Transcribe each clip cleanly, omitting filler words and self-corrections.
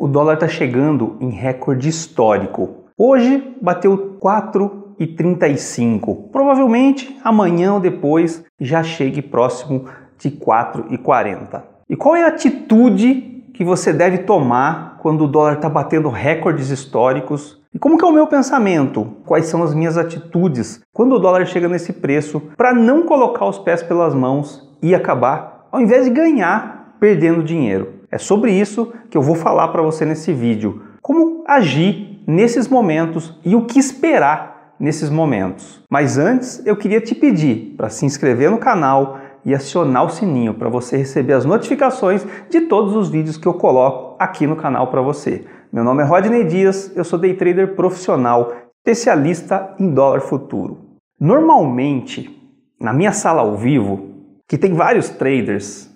O dólar está chegando em recorde histórico. Hoje bateu 4,35. Provavelmente amanhã ou depois já chegue próximo de 4,40. E qual é a atitude que você deve tomar quando o dólar está batendo recordes históricos? E como que é o meu pensamento? Quais são as minhas atitudes quando o dólar chega nesse preço para não colocar os pés pelas mãos e acabar, ao invés de ganhar, perdendo dinheiro? É sobre isso que eu vou falar para você nesse vídeo. Como agir nesses momentos e o que esperar nesses momentos. Mas antes, eu queria te pedir para se inscrever no canal e acionar o sininho para você receber as notificações de todos os vídeos que eu coloco aqui no canal para você. Meu nome é Rodney Dias, eu sou day trader profissional, especialista em dólar futuro. Normalmente, na minha sala ao vivo, que tem vários traders,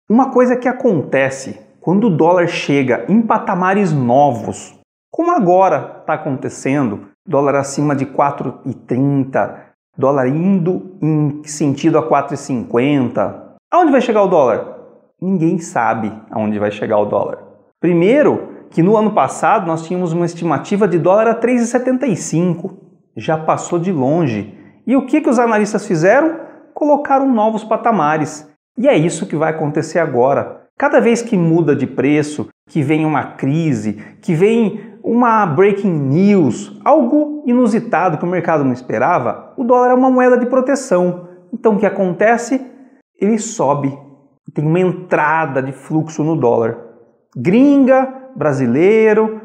uma coisa que acontece quando o dólar chega em patamares novos, como agora está acontecendo, dólar acima de 4,30, dólar indo em sentido a 4,50. Aonde vai chegar o dólar? Ninguém sabe aonde vai chegar o dólar. Primeiro, que no ano passado nós tínhamos uma estimativa de dólar a 3,75. Já passou de longe. E o que os analistas fizeram? Colocaram novos patamares. E é isso que vai acontecer agora. Cada vez que muda de preço, que vem uma crise, que vem uma breaking news, algo inusitado que o mercado não esperava, o dólar é uma moeda de proteção. Então o que acontece? Ele sobe. Tem uma entrada de fluxo no dólar. Gringa, brasileiro,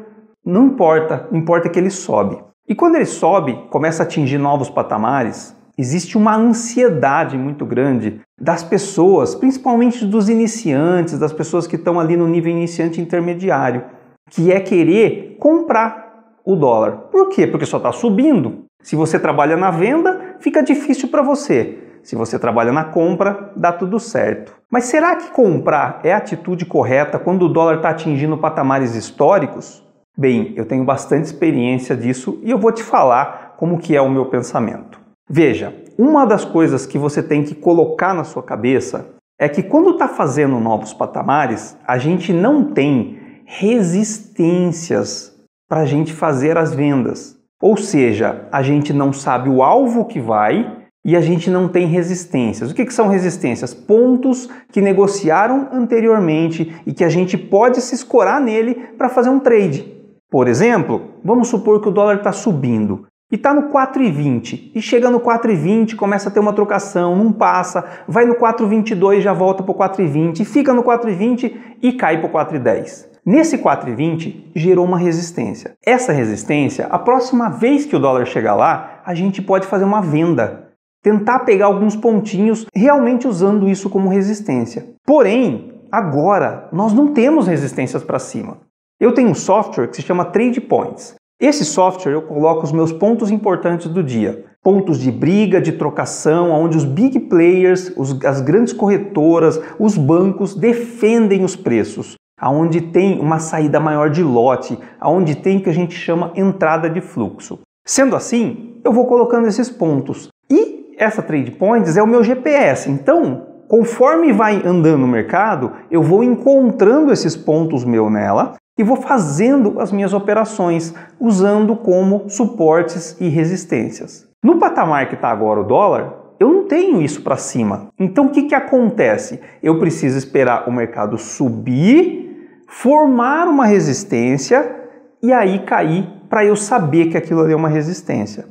não importa. O importa é que ele sobe. E quando ele sobe, começa a atingir novos patamares, existe uma ansiedade muito grande das pessoas, principalmente dos iniciantes, das pessoas que estão ali no nível iniciante intermediário, que é querer comprar o dólar. Por quê? Porque só está subindo. Se você trabalha na venda, fica difícil para você. Se você trabalha na compra, dá tudo certo. Mas será que comprar é a atitude correta quando o dólar está atingindo patamares históricos? Bem, eu tenho bastante experiência disso e eu vou te falar como que é o meu pensamento. Veja, uma das coisas que você tem que colocar na sua cabeça é que quando está fazendo novos patamares, a gente não tem resistências para a gente fazer as vendas. Ou seja, a gente não sabe o alvo que vai e a gente não tem resistências. O que são resistências? Pontos que negociaram anteriormente e que a gente pode se escorar nele para fazer um trade. Por exemplo, vamos supor que o dólar está subindo. E está no 4,20, e chega no 4,20, começa a ter uma trocação, não passa, vai no 4,22, já volta para o 4,20, fica no 4,20 e cai para o 4,10. Nesse 4,20 gerou uma resistência. Essa resistência, a próxima vez que o dólar chegar lá, a gente pode fazer uma venda. Tentar pegar alguns pontinhos realmente usando isso como resistência. Porém, agora nós não temos resistências para cima. Eu tenho um software que se chama Trade Points. Esse software eu coloco os meus pontos importantes do dia. Pontos de briga, de trocação, onde os big players, as grandes corretoras, os bancos defendem os preços. Onde tem uma saída maior de lote, onde tem o que a gente chama entrada de fluxo. Sendo assim, eu vou colocando esses pontos. E essa Trade Points é o meu GPS. Então, conforme vai andando no mercado, eu vou encontrando esses pontos meus nela e vou fazendo as minhas operações, usando como suportes e resistências. No patamar que está agora o dólar, eu não tenho isso para cima. Então o que acontece? Eu preciso esperar o mercado subir, formar uma resistência e aí cair para eu saber que aquilo ali é uma resistência.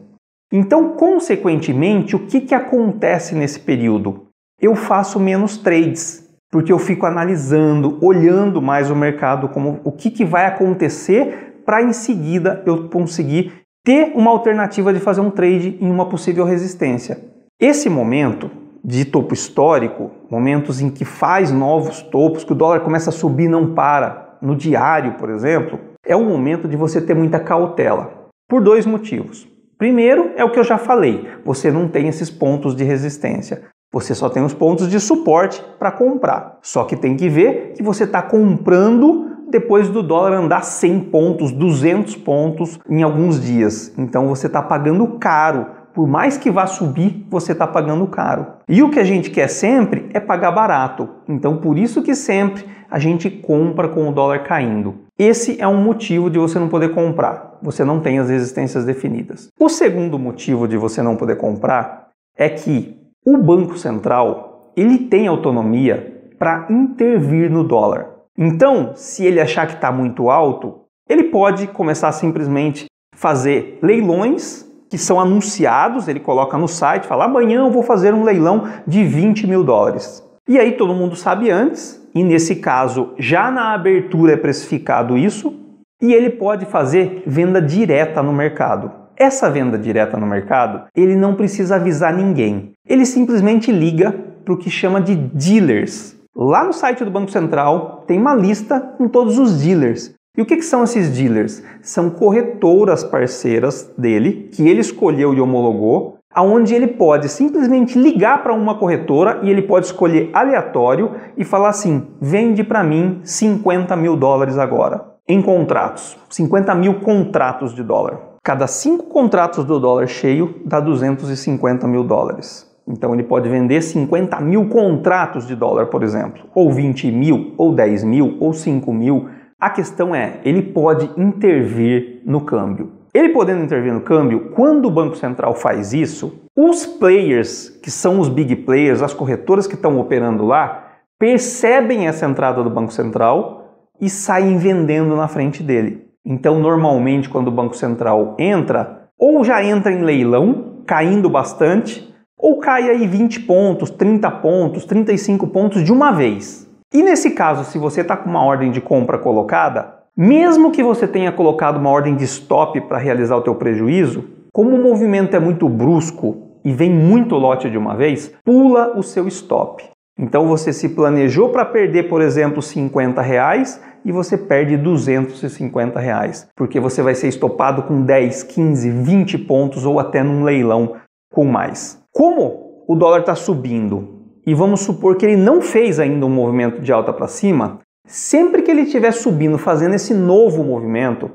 Então, consequentemente, o que acontece nesse período? Eu faço menos trades. Porque eu fico analisando, olhando mais o mercado, como o que vai acontecer para em seguida eu conseguir ter uma alternativa de fazer um trade em uma possível resistência. Esse momento de topo histórico, momentos em que faz novos topos, que o dólar começa a subir e não para, no diário, por exemplo, é um momento de você ter muita cautela, por dois motivos. Primeiro, é o que eu já falei, você não tem esses pontos de resistência. Você só tem os pontos de suporte para comprar. Só que tem que ver que você está comprando depois do dólar andar 100 pontos, 200 pontos em alguns dias. Então você está pagando caro Por mais que vá subir, você está pagando caro. E o que a gente quer sempre é pagar barato. Então, por isso que sempre a gente compra com o dólar caindo. Esse é um motivo de você não poder comprar. Você não tem as resistências definidas. O segundo motivo de você não poder comprar é que o Banco Central, ele tem autonomia para intervir no dólar. Então, se ele achar que está muito alto, ele pode começar a simplesmente fazer leilões que são anunciados, ele coloca no site, fala, amanhã eu vou fazer um leilão de 20 mil dólares. E aí todo mundo sabe antes, e nesse caso já na abertura é precificado isso, e ele pode fazer venda direta no mercado. Essa venda direta no mercado, ele não precisa avisar ninguém. Ele simplesmente liga para o que chama de dealers. Lá no site do Banco Central tem uma lista com todos os dealers. E o que são esses dealers? São corretoras parceiras dele, que ele escolheu e homologou, aonde ele pode simplesmente ligar para uma corretora e ele pode escolher aleatório e falar assim, vende para mim 50 mil dólares agora, em contratos, 50 mil contratos de dólar. Cada 5 contratos do dólar cheio dá 250 mil dólares. Então ele pode vender 50 mil contratos de dólar, por exemplo, ou 20 mil, ou 10 mil, ou 5 mil. A questão é, ele pode intervir no câmbio. Ele podendo intervir no câmbio, quando o Banco Central faz isso, os players, que são os big players, as corretoras que estão operando lá, percebem essa entrada do Banco Central e saem vendendo na frente dele. Então, normalmente, quando o Banco Central entra, ou já entra em leilão, caindo bastante, ou cai aí 20 pontos, 30 pontos, 35 pontos de uma vez. E nesse caso, se você está com uma ordem de compra colocada, mesmo que você tenha colocado uma ordem de stop para realizar o teu prejuízo, como o movimento é muito brusco e vem muito lote de uma vez, pula o seu stop. Então você se planejou para perder, por exemplo, 50 reais e você perde 250 reais, porque você vai ser estopado com 10, 15, 20 pontos ou até num leilão com mais. Como o dólar está subindo, e vamos supor que ele não fez ainda um movimento de alta para cima, sempre que ele estiver subindo, fazendo esse novo movimento,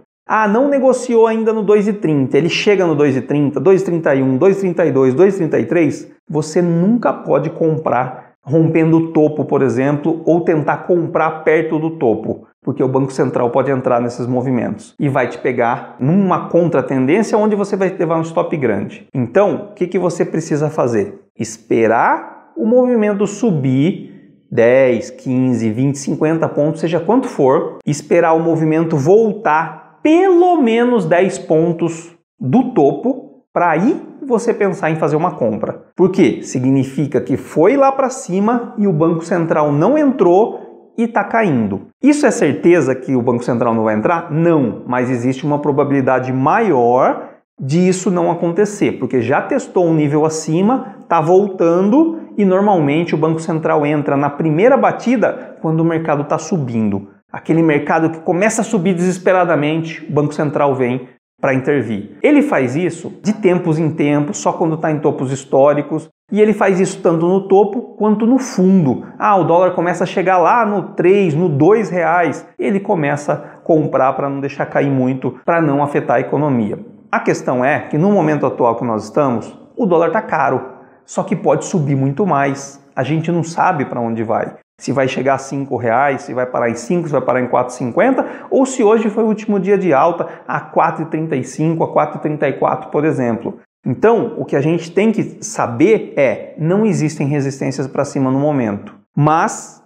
não negociou ainda no 2,30, ele chega no 2,30, 2,31, 2,32, 2,33, você nunca pode comprar rompendo o topo, por exemplo, ou tentar comprar perto do topo, porque o Banco Central pode entrar nesses movimentos e vai te pegar numa contratendência onde você vai levar um stop grande. Então, o que você precisa fazer? Esperar o movimento subir 10, 15, 20, 50 pontos, seja quanto for, esperar o movimento voltar pelo menos 10 pontos do topo, para aí você pensar em fazer uma compra. Por quê? Significa que foi lá para cima e o Banco Central não entrou e está caindo. Isso é certeza que o Banco Central não vai entrar? Não, mas existe uma probabilidade maior disso não acontecer, porque já testou um nível acima, está voltando e normalmente o Banco Central entra na primeira batida quando o mercado está subindo. Aquele mercado que começa a subir desesperadamente, o Banco Central vem para intervir. Ele faz isso de tempos em tempos, só quando está em topos históricos, e ele faz isso tanto no topo quanto no fundo. O dólar começa a chegar lá no 3, no 2 reais, ele começa a comprar para não deixar cair muito, para não afetar a economia. A questão é que no momento atual que nós estamos, o dólar está caro. Só que pode subir muito mais. A gente não sabe para onde vai. Se vai chegar a 5 reais, se vai parar em 5, se vai parar em 4,50, ou se hoje foi o último dia de alta a 4,35, a 4,34, por exemplo. Então, o que a gente tem que saber é, não existem resistências para cima no momento. Mas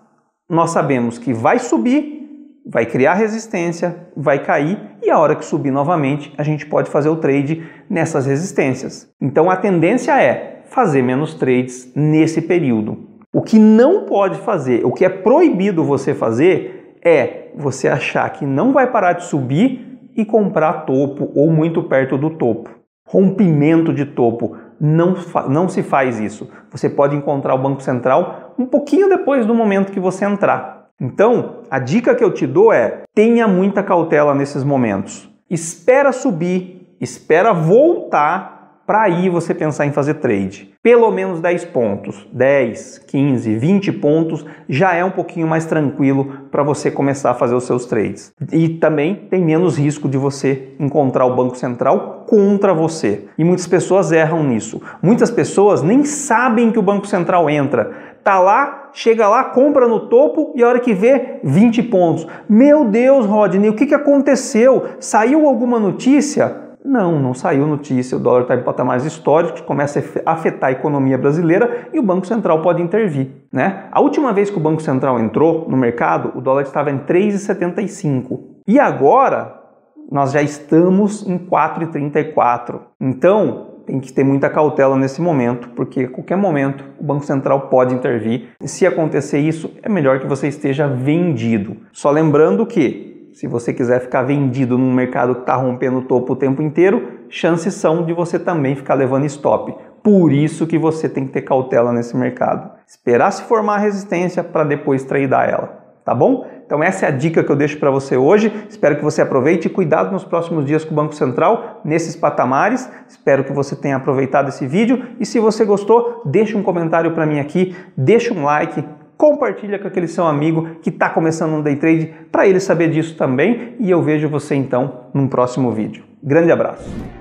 nós sabemos que vai subir, vai criar resistência, vai cair e a hora que subir novamente, a gente pode fazer o trade nessas resistências. Então, a tendência é fazer menos trades nesse período. O que não pode fazer, o que é proibido você fazer é você achar que não vai parar de subir e comprar topo ou muito perto do topo. Rompimento de topo, não se faz isso. Você pode encontrar o Banco Central um pouquinho depois do momento que você entrar. Então, a dica que eu te dou é, tenha muita cautela nesses momentos. Espera subir, espera voltar para aí você pensar em fazer trade. Pelo menos 10 pontos, 10, 15, 20 pontos já é um pouquinho mais tranquilo para você começar a fazer os seus trades. E também tem menos risco de você encontrar o Banco Central contra você. E muitas pessoas erram nisso. Muitas pessoas nem sabem que o Banco Central entra. Tá lá, chega lá, compra no topo e a hora que vê, 20 pontos. Meu Deus, Rodney, o que aconteceu? Saiu alguma notícia? Não saiu notícia, o dólar está em patamares históricos, começa a afetar a economia brasileira e o Banco Central pode intervir, né? A última vez que o Banco Central entrou no mercado, o dólar estava em 3,75 e agora nós já estamos em 4,34. Então, tem que ter muita cautela nesse momento, porque a qualquer momento o Banco Central pode intervir. E se acontecer isso, é melhor que você esteja vendido. Só lembrando que se você quiser ficar vendido num mercado que está rompendo o topo o tempo inteiro, chances são de você também ficar levando stop. Por isso que você tem que ter cautela nesse mercado. Esperar se formar a resistência para depois tradear ela, tá bom? Então essa é a dica que eu deixo para você hoje. Espero que você aproveite. Cuidado nos próximos dias com o Banco Central, nesses patamares. Espero que você tenha aproveitado esse vídeo. E se você gostou, deixa um comentário para mim aqui, deixa um like, compartilha com aquele seu amigo que está começando um day trade para ele saber disso também. E eu vejo você então num próximo vídeo. Grande abraço!